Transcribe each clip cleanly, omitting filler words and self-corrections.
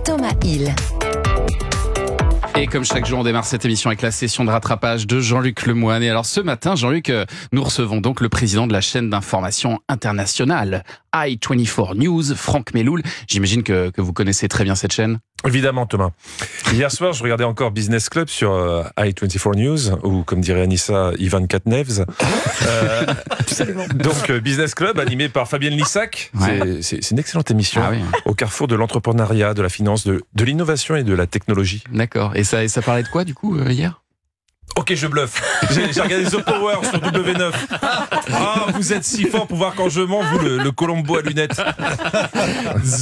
Thomas Hill. Et comme chaque jour, on démarre cette émission avec la session de rattrapage de Jean-Luc Lemoyne. Et alors ce matin, Jean-Luc, nous recevons donc le président de la chaîne d'information internationale i24 News, Franck Meloul. J'imagine que vous connaissez très bien cette chaîne. Évidemment, Thomas. Hier soir, je regardais encore Business Club sur i24 News, ou comme dirait Anissa, Ivan Katnevs. Donc, Business Club, animé par Fabienne Lissac. Ouais. C'est une excellente émission, au carrefour de l'entrepreneuriat, de la finance, de l'innovation et de la technologie. D'accord. Et ça parlait de quoi, du coup, hier ? Ok, je bluffe. J'ai regardé The Power sur W9. Ah, vous êtes si fort pour voir quand je mens, vous, le Colombo à lunettes.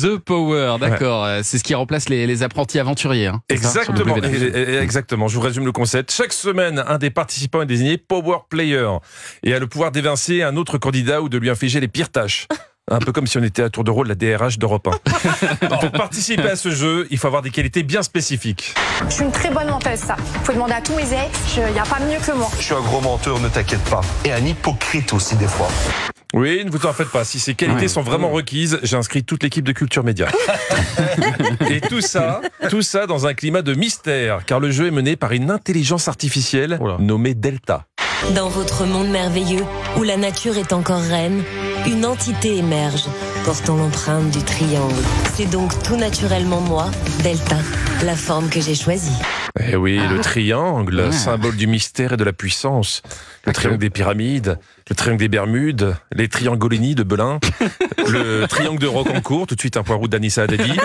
The Power, d'accord. Ouais. C'est ce qui remplace les apprentis aventuriers. Hein, exactement. Exactement. Je vous résume le concept. Chaque semaine, un des participants est désigné Power Player et a le pouvoir d'évincer un autre candidat ou de lui infliger les pires tâches. Un peu comme si on était à tour de rôle la DRH d'Europe 1. Pour participer à ce jeu, il faut avoir des qualités bien spécifiques. Je suis une très bonne menteuse, ça. Vous pouvez demander à tous mes ex, il n'y a pas mieux que moi. Je suis un gros menteur, ne t'inquiète pas. Et un hypocrite aussi, des fois. Oui, ne vous en faites pas. Si ces qualités sont vraiment requises, j'ai inscrit toute l'équipe de Culture Média. Et tout ça dans un climat de mystère, car le jeu est mené par une intelligence artificielle nommée Delta. Dans votre monde merveilleux, où la nature est encore reine, une entité émerge, portant l'empreinte du triangle. C'est donc tout naturellement moi, Delta, la forme que j'ai choisie. Eh oui, le triangle, symbole du mystère et de la puissance. Le triangle des pyramides, le triangle des Bermudes, les triangolini de Belin, le triangle de Rocancourt, tout de suite un point route d'Anissa Haddadi.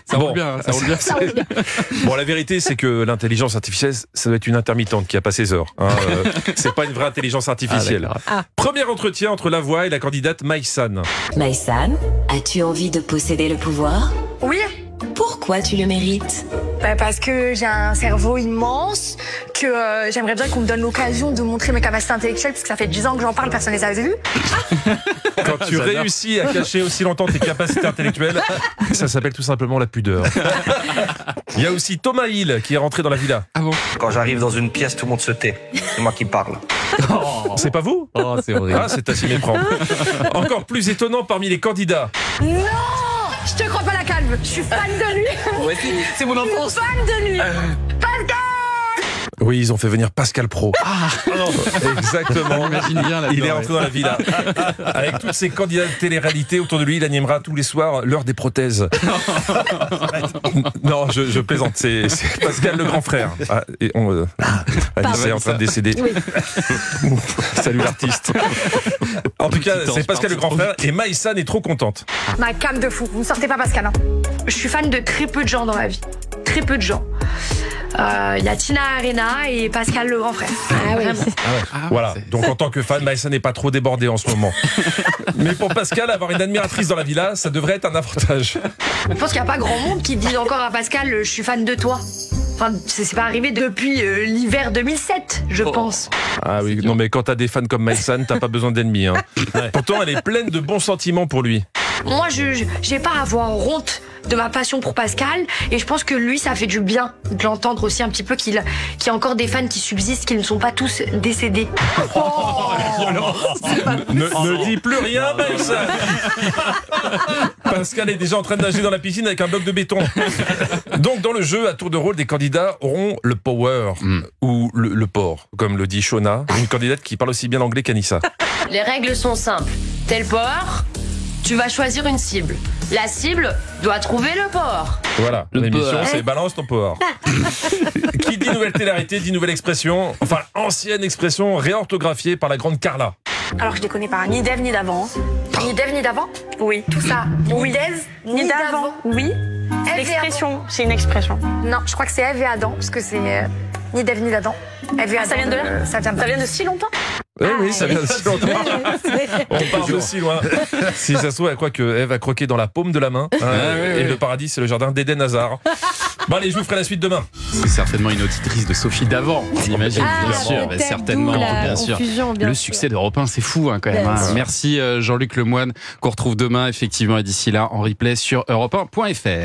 Ça roule bien, ça roule bien. Bon, la vérité, c'est que l'intelligence artificielle, ça doit être une intermittente qui a pas ses heures. Hein. C'est pas une vraie intelligence artificielle. Premier entretien entre la voix et la candidate Maïsan. Maïsan, as-tu envie de posséder le pouvoir ? Oui, Pourquoi tu le mérites ? parce que j'ai un cerveau immense, que j'aimerais bien qu'on me donne l'occasion de montrer mes capacités intellectuelles, parce que ça fait 10 ans que j'en parle, personne ne les a vues. Quand tu réussis à cacher aussi longtemps tes capacités intellectuelles, ça s'appelle tout simplement la pudeur. Il y a aussi Thomas Hill qui est rentré dans la villa. Ah bon ? Quand j'arrive dans une pièce, tout le monde se tait. C'est moi qui parle. C'est pas vous ? Oh, c'est horrible. Ah, c'est à s'y méprendre. Encore plus étonnant parmi les candidats. Non, je te crois pas la calme, je suis fan de lui. Ouais, c'est mon enfance. Fan de lui. Pascal. Oui, ils ont fait venir Pascal Pro. Exactement. Imagine bien là-dedans, il est rentré dans la villa. Avec tous ces candidats de télé-réalité autour de lui, il animera tous les soirs l'heure des prothèses. Non, je plaisante. C'est Pascal le grand frère. Alice est en train de décéder. Oui. Salut l'artiste. En tout cas, c'est Pascal le grand frère et Maïsan est trop contente. Ma cam de fou, vous ne sortez pas Pascal. Hein. Je suis fan de très peu de gens dans ma vie. Très peu de gens. Il y a Tina Arena et Pascal le grand frère. Ah oui. Voilà, donc en tant que fan, Maïsan n'est pas trop débordé en ce moment. Mais pour Pascal, avoir une admiratrice dans la villa, ça devrait être un avantage. Je pense qu'il n'y a pas grand monde qui dit encore à Pascal je suis fan de toi. Enfin, c'est pas arrivé depuis l'hiver 2007, je pense. Ah oui, non mais quand t'as des fans comme Maïsan, t'as pas besoin d'ennemis. Hein. Pourtant, elle est pleine de bons sentiments pour lui. Moi, j'ai pas à avoir honte de ma passion pour Pascal, et je pense que lui, ça fait du bien de l'entendre aussi un petit peu qu'il y a encore des fans qui subsistent, qui ne sont pas tous décédés. Ne dis plus rien, Maïsan. Pascal est déjà en train de nager dans la piscine avec un bloc de béton. Donc, dans le jeu, à tour de rôle, des candidats auront le power, ou le port, comme le dit Shona, une candidate qui parle aussi bien anglais qu'Anissa. Les règles sont simples. T'es le power, tu vas choisir une cible. La cible doit trouver le power. Voilà, l'émission c'est Balance ton power. Qui dit nouvelle télé-réalité dit nouvelle expression, enfin ancienne expression réorthographiée par la grande Carla. Alors, je les connais pas, ni d'Ève ni d'avant. Ni d'Ève ni d'avant ? Oui. Tout ça. Oui. Ni d'Ève ni d'avant. Oui. L'expression, c'est une expression. Non, je crois que c'est Ève et Adam, parce que c'est ni d'Ève ni d'Adam. Ève et Adam. Ça vient de là ? Ça vient de si longtemps ? Oui, ça vient de si longtemps. On part de si loin. Si ça se trouve, elle croit que Ève a croqué dans la paume de la main. Et le paradis, c'est le jardin d'Éden Hazard. Bon, allez, je vous ferai la suite demain. C'est certainement une auditrice de Sophie d'avant, j'imagine. Bien sûr, certainement, bien sûr. Le succès d'Europe 1, c'est fou quand même. Merci Jean-Luc Lemoyne, qu'on retrouve demain, effectivement, et d'ici là, en replay sur europe1.fr.